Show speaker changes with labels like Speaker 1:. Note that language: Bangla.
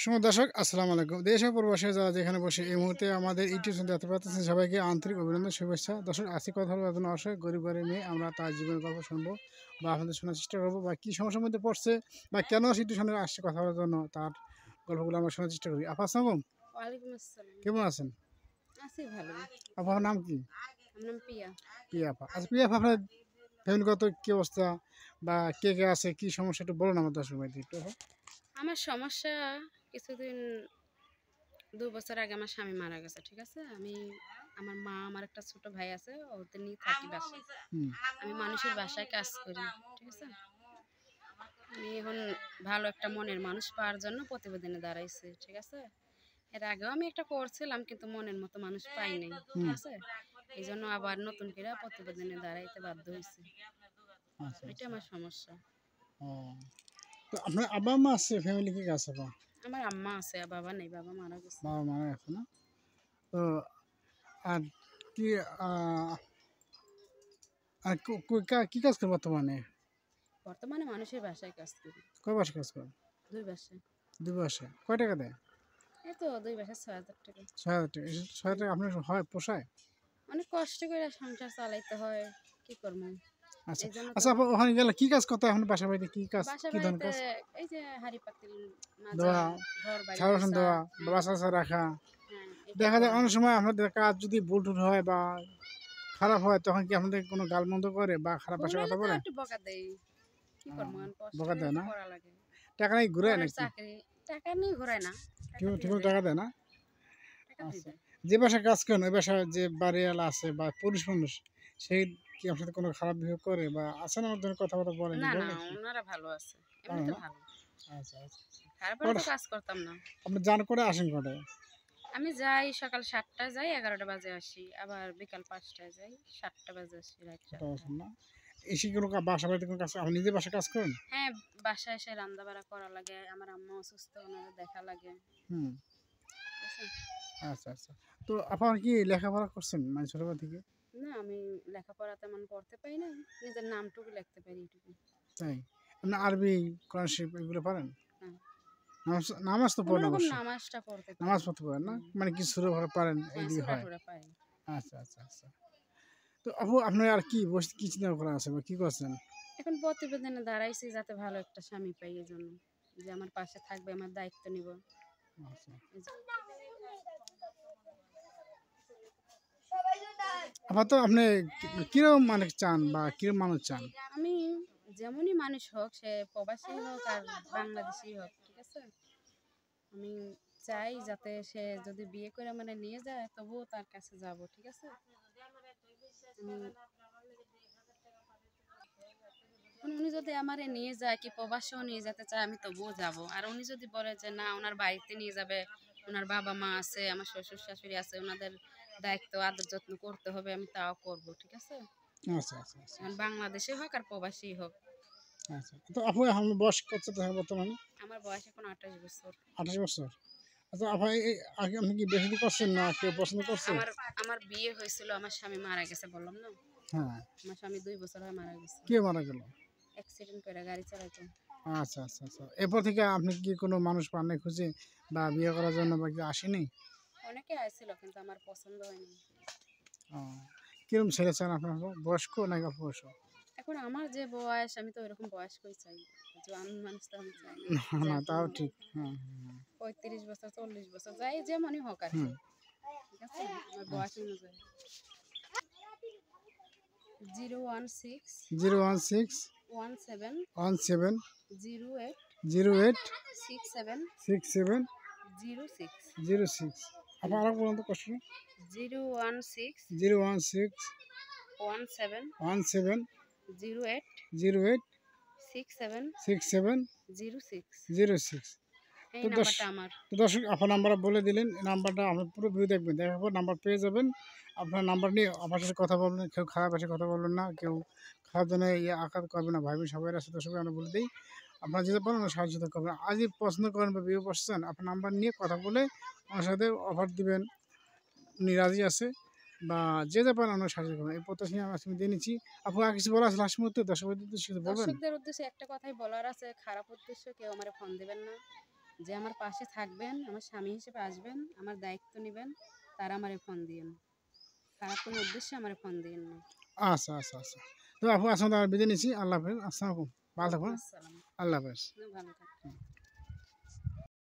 Speaker 1: সুপ্রিয় দর্শক আসসালামু আলাইকুম। দেশ ও প্রবাসে যারা যেখানে বসে এই মুহূর্তে আমাদের ইউটিউব চ্যানেল দেখতে পাচ্ছেন সবাইকে আন্তরিক অভিনন্দন শুভেচ্ছা। দর্শক আজকে কথা বলবো একজন অসহায় গরিব ঘরের মেয়ে, আমরা তার জীবনের গল্প শুনবো বা আপনাদের শোনার চেষ্টা করবো বা কী সমস্যার মধ্যে পড়ছে বা কেন সিচুয়েশনে আসছে কথা বলার জন্য তার গল্পগুলো আমরা শোনার চেষ্টা করি। আপা আসসালামু আলাইকুম,
Speaker 2: ওয়ালাইকুম আসসালাম।
Speaker 1: কেমন আছেন?
Speaker 2: আছি ভালো।
Speaker 1: আপনার নাম কি?
Speaker 2: আমার নাম পিয়া।
Speaker 1: প্রিয়া আপা। আচ্ছা প্রিয়া আপা, আপনার ফ্যামিলিগত কী অবস্থা বা কে কে আছে, কী সমস্যা একটু বলুন আমার দর্শক ভাইদের একটু আপা।
Speaker 2: আমার সমস্যা কিছুদিন ২ বছর আগে আমার স্বামী মারা গেছে, ঠিক আছে? আমার মা, আমার একটা ছোট ভাই আছে, ওদের নিয়ে থাকি বাসায়।
Speaker 1: হুম
Speaker 2: আমি মানুষের বাসায় কাজ করি, ঠিক আছে? আমি এখন ভালো একটা মনের মানুষ পাওয়ার জন্য প্রতিবেদনে দাঁড়াইছি, ঠিক আছে? এর আগেও আমি একটা করছিলাম কিন্তু মনের মতো মানুষ পাই নাই, ঠিক আছে? এই জন্য আবার নতুন করে প্রতিবেদনে দাঁড়াইতে বাধ্য হয়েছি।
Speaker 1: আচ্ছা
Speaker 2: এটা
Speaker 1: আচ্ছা।
Speaker 2: আমার সমস্যা।
Speaker 1: ও, তো আপনার আব্বা মা আছে, ফ্যামিলি কি আছে আপা?
Speaker 2: আমার আম্মা আছে, বাবা নেই, বাবা মারা গেছে।
Speaker 1: বাবা মারা গেছে না? তো আর কি আহ, আর কি কাজ করেন বর্তমানে?
Speaker 2: বর্তমানে মানুষের বাসায় কাজ করি।
Speaker 1: কয় মাস কাজ করেন?
Speaker 2: ২ বাসায়।
Speaker 1: 2 মাসে কয় টাকা দেয়?
Speaker 2: এই তো 2 বাসায় ৬,০০০ টাকা।
Speaker 1: 6,000 টাকা। 6,000 টাকা আপনার হয় পোষায়?
Speaker 2: অনেক কষ্ট করে সংসার চালাইতে হয়। কি করবো?
Speaker 1: আচ্ছা
Speaker 2: এই জন্য তো
Speaker 1: আচ্ছা, আপা ওখানে গেলে কি কাজ করতে হয়? এখন বাসা বাড়িতে কি কাজ,
Speaker 2: বাসা
Speaker 1: কি ধরনের
Speaker 2: বাড়িতে
Speaker 1: কাজ?
Speaker 2: এই যে হাঁড়ি পাতিল মাজা,
Speaker 1: দেওয়া,
Speaker 2: ঘর বাড়ি
Speaker 1: ছাগল
Speaker 2: মোছা।
Speaker 1: দেওয়া,
Speaker 2: হ্যাঁ,
Speaker 1: বাচ্চা কাচ্চা রাখা।
Speaker 2: হ্যাঁ, এটাই
Speaker 1: দেখা যায়
Speaker 2: করি।
Speaker 1: অনেক সময় আপনাদের কাজ যদি ভুল টুল হয় বা খারাপ হয়, তখন কি আপনাদের কোনো গালমন্দ করে বা খারাপ
Speaker 2: ভুল
Speaker 1: ভাষায় কথা
Speaker 2: হলে তো
Speaker 1: বলে?
Speaker 2: একটু বকা দেই। কি করবো? এখন কষ্ট
Speaker 1: বকা
Speaker 2: করে
Speaker 1: দেয়
Speaker 2: তো
Speaker 1: না?
Speaker 2: করা লাগে।
Speaker 1: টাকা নাই ঘুরায়
Speaker 2: পরের
Speaker 1: নাকি?
Speaker 2: চাকরি। টাকা নিয়ে ঘোরায় না। টাকা
Speaker 1: ঠিক
Speaker 2: দিয়ে
Speaker 1: ঠিক
Speaker 2: দেয়।
Speaker 1: টাকা দেয় না?
Speaker 2: টাকা দিয়ে
Speaker 1: আচ্ছা।
Speaker 2: দেয়।
Speaker 1: যে বাসায় কাজ করেন ওই বাসায় যে বাড়িওয়ালা আছে বা পুরুষ মানুষ, সে কি আপনার সাথে কোনো খারাপ বিহেভ করে বা আছে না, ওর ধরনের কথাবার্তা বলে কি
Speaker 2: না, না,
Speaker 1: বলে নাকি?
Speaker 2: উনারা ভালো আছে।
Speaker 1: পারে
Speaker 2: এমনিতে
Speaker 1: না?
Speaker 2: ভালো।
Speaker 1: আচ্ছা আচ্ছা আচ্ছা।
Speaker 2: খারাপ হলে
Speaker 1: ওরা
Speaker 2: তো কাজ করতাম না।
Speaker 1: আপনি যান করে আসেন কটায়?
Speaker 2: আমি যাই সকাল ৭টায় যাই, ১১টা বাজে আসি। আবার বিকাল ৫টায় যাই, ৭টা বাজে আসি, রাত
Speaker 1: ওটা
Speaker 2: ৭টায়।
Speaker 1: আসেন না? এসে কোনো বাসা বাড়িতে কোনো কাজ আপনি নিজের বাসায় কাজ করেন?
Speaker 2: হ্যাঁ, বাসায় এসে রান্না-বাড়া করা লাগে। আমার আম্মা অসুস্থ, ওনারে দেখা লাগে।
Speaker 1: হুম।
Speaker 2: বুঝছেন?
Speaker 1: আচ্ছা আচ্ছা। তো আপনার কি লেখাপড়া করছেন মানে ছোটবেলা থেকে?
Speaker 2: না, আমি লেখাপড়া তেমন পড়তে পারি নাই। নিজের নামটুকু লিখতে পারি এইটুকু।
Speaker 1: তাই? আপনি আরবি, কোরআন শরীফ এগুলো পারেন?
Speaker 2: না,
Speaker 1: নামাজ নামাজ তো পড়েন
Speaker 2: কোনরকম
Speaker 1: অবশ্যই।
Speaker 2: নামাজটা পড়তে
Speaker 1: নামাজ
Speaker 2: পারি।
Speaker 1: পড়তে পারেন না?
Speaker 2: হুম।
Speaker 1: মানে কি সূরা পারেন
Speaker 2: হ্যাঁ,
Speaker 1: এদিকে হয়?
Speaker 2: সূরা-টুরা পারি।
Speaker 1: আচ্ছা আচ্ছা আচ্ছা। তো আপু আপনার আর কি বসে কি চিন্তা করা আছে বা কি করছেন?
Speaker 2: এখন প্রতিবেদনে দাঁড়াইছি যাতে ভালো একটা স্বামী পাই এজন্য। যে আমার পাশে থাকবে, আমার দায়িত্ব নিব।
Speaker 1: আচ্ছা।
Speaker 2: এই যে
Speaker 1: আপাতত আপনি কিরকম মানে চান বা কিরকম মানুষ চান?
Speaker 2: আমি যেমনই মানুষ হোক, সে প্রবাসী হোক আর বাংলাদেশী হোক, ঠিক আছে? আমি চাই যাতে সে যদি বিয়ে করে মানে নিয়ে যায় তবুও তার কাছে যাব, ঠিক আছে? এখন উনি যদি আমারে নিয়ে যায় কি প্রবাসেও নিয়ে যেতে চায় আমি তবুও যাব। আর উনি যদি বলে যে না ওনার বাড়িতে নিয়ে যাবে, ওনার বাবা মা আছে, আমার শ্বশুর শাশুড়ি আছে, ওনাদের দায়িত্ব আদর যত্ন করতে হবে, আমি তাও করব, ঠিক আছে?
Speaker 1: আচ্ছা আচ্ছা আচ্ছা
Speaker 2: এখন বাংলাদেশে হোক আর প্রবাসী হোক।
Speaker 1: আচ্ছা। তো আপু এখন বয়স কত থাকে বর্তমানে?
Speaker 2: আমার বয়স এখন ২৮ বছর।
Speaker 1: 28 বছর। আচ্ছা আপা, এই আগে আপনি কি বিয়ে শাদী করছেন না কেউ পছন্দ করছে?
Speaker 2: আমার আমার বিয়ে হয়েছিল, আমার স্বামী মারা গেছে বললাম না?
Speaker 1: হ্যাঁ।
Speaker 2: আমার স্বামী ২ বছর হয় মারা গেছে।
Speaker 1: কে মারা গেল?
Speaker 2: অ্যাক্সিডেন্ট করে গাড়ি চালাইতো।
Speaker 1: আচ্ছা আচ্ছা আচ্ছা। এরপর থেকে আপনি কি কোনো মানুষ পান নাই খুঁজে বা বিয়ে করার জন্য বা কেউ আসেনি?
Speaker 2: অনেকে আসছিল কিন্তু আমার পছন্দ হয়নি।
Speaker 1: ও, কিরকম ছেলে চান আপনার আপু? বয়স্ক নাকি অল্প বয়স্ক?
Speaker 2: এখন আমার যে বয়স আমি তো ওইরকম বয়স্কই চাই। জোয়ান মানুষ তো আমি চাই না।
Speaker 1: না
Speaker 2: যে
Speaker 1: না,
Speaker 2: এখন
Speaker 1: তাও ঠিক। হ্যাঁ হ্যাঁ
Speaker 2: ৩৫ বছর ৪০ বছর যাই যেমনই হোক আর কি।
Speaker 1: হুম।
Speaker 2: ঠিক আছে? আমার বয়স
Speaker 1: আচ্ছা।
Speaker 2: অনুযায়ী। 016
Speaker 1: 016
Speaker 2: 17
Speaker 1: 17
Speaker 2: 08
Speaker 1: 08
Speaker 2: 67
Speaker 1: 67
Speaker 2: 06
Speaker 1: 06। আপনার আরো বলুন তো কষ্ট।
Speaker 2: 016
Speaker 1: 016
Speaker 2: 17
Speaker 1: 17
Speaker 2: 08
Speaker 1: 08
Speaker 2: 67
Speaker 1: 67
Speaker 2: 06
Speaker 1: 06।
Speaker 2: এই
Speaker 1: তো
Speaker 2: নাম্বারটা আমার।
Speaker 1: দর্শক আপনার নাম্বারটা বলে দিলেন, এই নাম্বারটা আপনার পুরো ভিডিও দেখবেন, দেখার পর নাম্বার পেয়ে যাবেন। আপনার নাম্বার নিয়ে আমার সাথে কথা বলবেন, কেউ খারাপ ভাষায় কথা বলবেন না, কেউ খারাপ জন্য ইয়ে আঘাত করবেন না। ভাই বোন সবাই আছে, দর্শককে আমরা বলে দিই, আপনারা যেতে পারেন ওনার সাহায্য করবেন। আজই পছন্দ করেন বা বিয়ে করছেন, আপনার নাম্বার নিয়ে কথা বলে ওনার সাথে অফার দিবেন, উনি রাজি আছে বা যেতে পারেন ওনার সাহায্য করবেন। এই প্রত্যাশা নিয়ে আমি আজকে দিয়ে নিচ্ছি। আপনার আর কিছু বলা আছে লাস্ট মুহূর্তে দর্শকদের উদ্দেশ্যে কিছু বলবেন?
Speaker 2: দর্শকদের উদ্দেশ্যে একটা কথাই বলার আছে, খারাপ উদ্দেশ্যে কেউ আমারে ফোন দিবেন না। যে আমার পাশে থাকবেন, আমার স্বামী হিসেবে আসবেন, আমার দায়িত্ব নেবেন, তারা আমারে ফোন দিয়েন। খারাপ কোনো উদ্দেশ্যে আমারে ফোন দিয়েন না।
Speaker 1: আচ্ছা আচ্ছা আচ্ছা। তো আপু আসলে বিদায় নিচ্ছি। আল্লাহ হাফেজ। আসসালামু আলাইকুম। ভালো থাকুন।
Speaker 2: আসসালাম।
Speaker 1: আল্লাহ হাফেজ।
Speaker 2: ভালো থাকবেন।